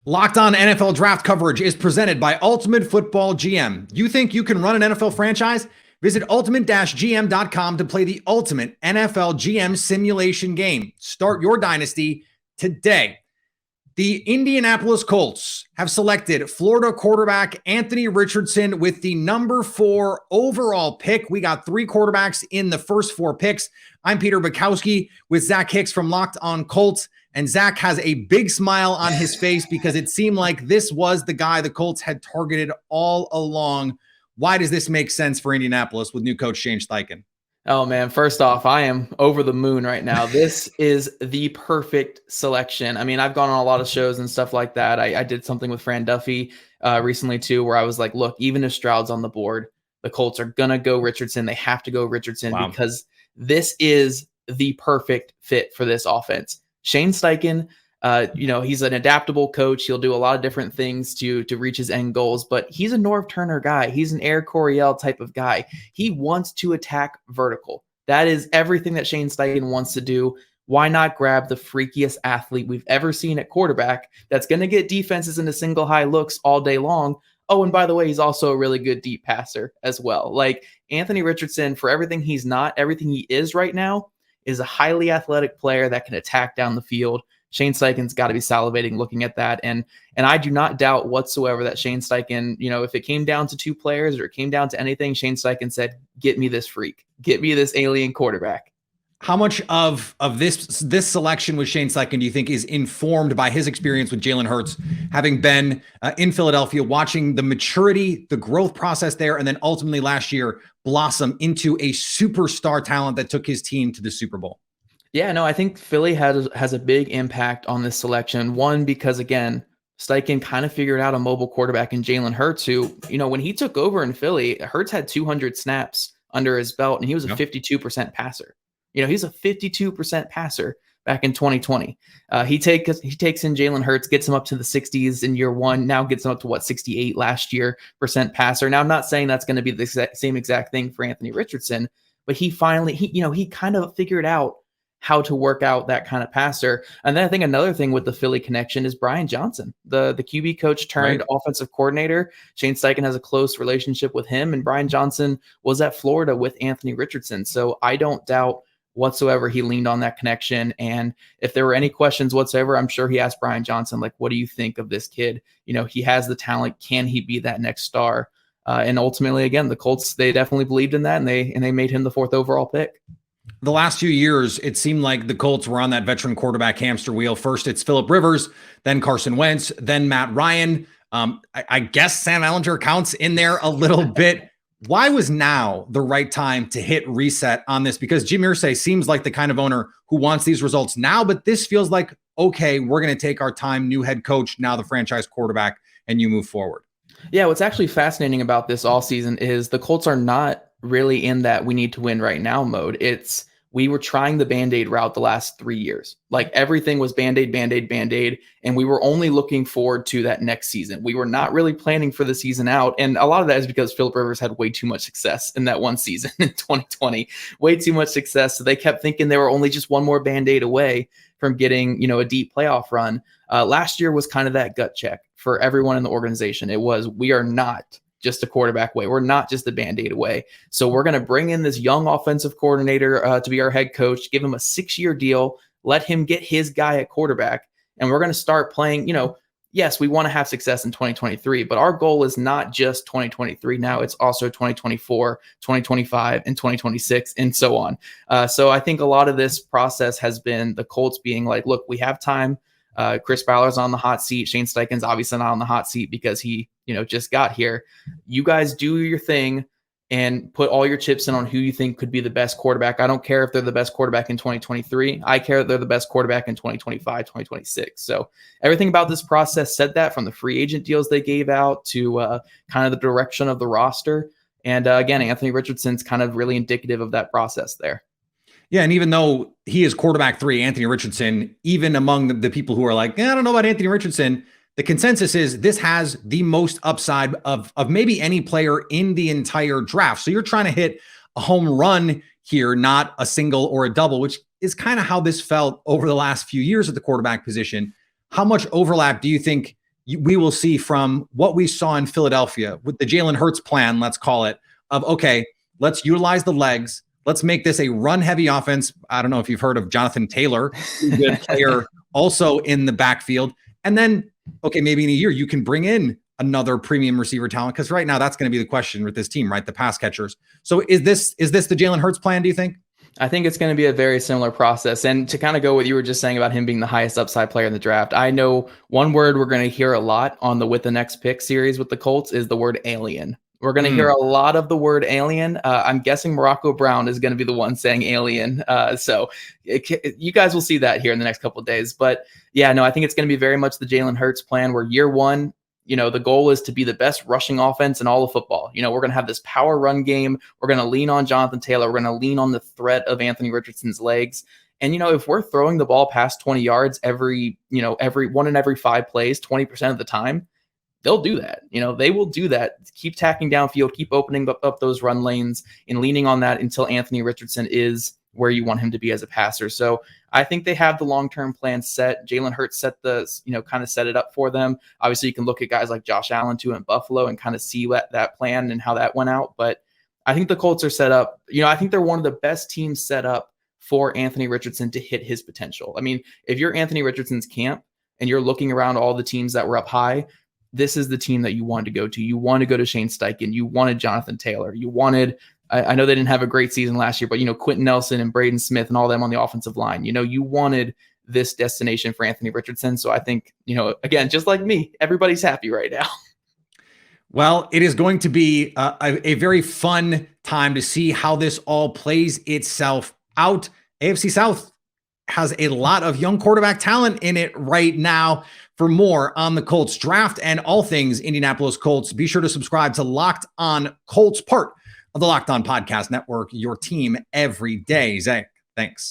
Locked On NFL Draft coverage is presented by Ultimate Football GM. You think you can run an NFL franchise? Visit ultimate-gm.com to play the ultimate NFL GM simulation game. Start your dynasty today. The Indianapolis Colts have selected Florida quarterback Anthony Richardson with the number 4 overall pick. We got 3 quarterbacks in the first 4 picks. I'm Peter Bukowski with Zack Hicks from Locked On Colts. And Zack has a big smile on his face because it seemed like this was the guy the Colts had targeted all along. Why does this make sense for Indianapolis with new coach Shane Steichen? Oh, man. First off, I am over the moon right now. This is the perfect selection. I mean, I've gone on a lot of shows and stuff like that. I did something with Fran Duffy recently, too, where I was like, look, even if Stroud's on the board, the Colts are going to go Richardson. They have to go Richardson because this is the perfect fit for this offense. Shane Steichen, he's an adaptable coach. He'll do a lot of different things to reach his end goals, but he's a Norv Turner guy. He's an Air Coryell type of guy. He wants to attack vertical. That is everything that Shane Steichen wants to do. Why not grab the freakiest athlete we've ever seen at quarterback that's going to get defenses into single high looks all day long? Oh, and by the way, he's also a really good deep passer as well. Like Anthony Richardson, for everything he's not, everything he is right now, is a highly athletic player that can attack down the field. Shane Steichen's got to be salivating looking at that. And I do not doubt whatsoever that Shane Steichen, if it came down to 2 players or it came down to anything, Shane Steichen said, get me this freak, get me this alien quarterback. How much of this selection with Shane Steichen do you think is informed by his experience with Jalen Hurts, having been in Philadelphia, watching the maturity, the growth process there, and then ultimately last year blossom into a superstar talent that took his team to the Super Bowl? Yeah, no, I think Philly has a big impact on this selection. One, because again, Steichen kind of figured out a mobile quarterback in Jalen Hurts, who, when he took over in Philly, Hurts had 200 snaps under his belt, and he was a 52% passer. He's a 52% passer back in 2020. He takes in Jalen Hurts, gets him up to the 60s in year 1, now gets him up to 68 last year % passer. Now, I'm not saying that's going to be the same exact thing for Anthony Richardson, but he finally, he kind of figured out how to work out that kind of passer. And then I think another thing with the Philly connection is Brian Johnson, the QB coach turned offensive coordinator. Shane Steichen has a close relationship with him, and Brian Johnson was at Florida with Anthony Richardson. So I don't doubt whatsoever he leaned on that connection. And if there were any questions whatsoever, I'm sure he asked Brian Johnson, like, what do you think of this kid? He has the talent. Can he be that next star? And ultimately, again, the Colts, they definitely believed in that, and they made him the 4th overall pick. The last few years, it seemed like the Colts were on that veteran quarterback hamster wheel. First, it's Phillip Rivers, then Carson Wentz, then Matt Ryan. I guess Sam Ehlinger counts in there a little bit. Why was now the right time to hit reset on this? Because Jim Irsay seems like the kind of owner who wants these results now, but this feels like, okay, we're going to take our time, new head coach, now the franchise quarterback, and you move forward. Yeah, what's actually fascinating about this all season is the Colts are not really in that we need to win right now mode. It's we were trying the Band-Aid route the last 3 years. Like everything was Band-Aid, Band-Aid, Band-Aid. And we were only looking forward to that next season. We were not really planning for the season out. And a lot of that is because Phillip Rivers had way too much success in that one season in 2020, way too much success. So they kept thinking they were only just one more Band-Aid away from getting, a deep playoff run. Last year was kind of that gut check for everyone in the organization. It was, we are not just a quarterback away. We're not just a Band-Aid away. So we're going to bring in this young offensive coordinator to be our head coach, give him a 6-year deal, let him get his guy at quarterback. And we're going to start playing, yes, we want to have success in 2023, but our goal is not just 2023 now. It's also 2024, 2025, and 2026, and so on. So I think a lot of this process has been the Colts being like, look, we have time. Chris Ballard's on the hot seat. Shane Steichen's obviously not on the hot seat because he, just got here. You guys do your thing and put all your chips in on who you think could be the best quarterback. I don't care if they're the best quarterback in 2023. I care that they're the best quarterback in 2025, 2026. So everything about this process said that, from the free agent deals they gave out to kind of the direction of the roster. And again, Anthony Richardson's kind of really indicative of that process there. Yeah, and even though he is quarterback 3, Anthony Richardson, even among the people who are like, I don't know about Anthony Richardson, the consensus is this has the most upside of maybe any player in the entire draft. So you're trying to hit a home run here, not a single or a double, which is kind of how this felt over the last few years at the quarterback position. How much overlap do you think we will see from what we saw in Philadelphia with the Jalen Hurts plan, let's call it, of, okay, let's utilize the legs. Let's make this a run-heavy offense. I don't know if you've heard of Jonathan Taylor, a good player also in the backfield. And then, okay, maybe in a year you can bring in another premium receiver talent, because right now that's going to be the question with this team, right? The pass catchers. So is this the Jalen Hurts plan, do you think? I think it's going to be a very similar process. And to kind of go what you were just saying about him being the highest upside player in the draft, I know one word we're going to hear a lot on the With the Next Pick series with the Colts is the word alien. We're going to hear a lot of the word alien. I'm guessing Morocco Brown is going to be the one saying alien. You guys will see that here in the next couple of days. But yeah, no, I think it's going to be very much the Jalen Hurts plan, where year one, the goal is to be the best rushing offense in all of football. We're going to have this power run game. We're going to lean on Jonathan Taylor. We're going to lean on the threat of Anthony Richardson's legs. And, if we're throwing the ball past 20 yards every 1 in every 5 plays, 20% of the time, they'll do that. They will do that. Keep tacking downfield, keep opening up those run lanes and leaning on that until Anthony Richardson is where you want him to be as a passer. So I think they have the long-term plan set. Jalen Hurts set kind of set it up for them. Obviously, you can look at guys like Josh Allen too in Buffalo and kind of see that plan and how that went out. But I think the Colts are set up. I think they're one of the best teams set up for Anthony Richardson to hit his potential. I mean, if you're Anthony Richardson's camp and you're looking around all the teams that were up high, this is the team that you wanted to go to. You want to go to Shane Steichen. You wanted Jonathan Taylor. You wanted, I know they didn't have a great season last year, but, Quentin Nelson and Braden Smith and all them on the offensive line. You wanted this destination for Anthony Richardson. So I think, again, just like me, everybody's happy right now. Well, it is going to be a very fun time to see how this all plays itself out. AFC South has a lot of young quarterback talent in it right now. For more on the Colts draft and all things Indianapolis Colts, be sure to subscribe to Locked On Colts, part of the Locked On Podcast Network, your team every day. Zach, thanks.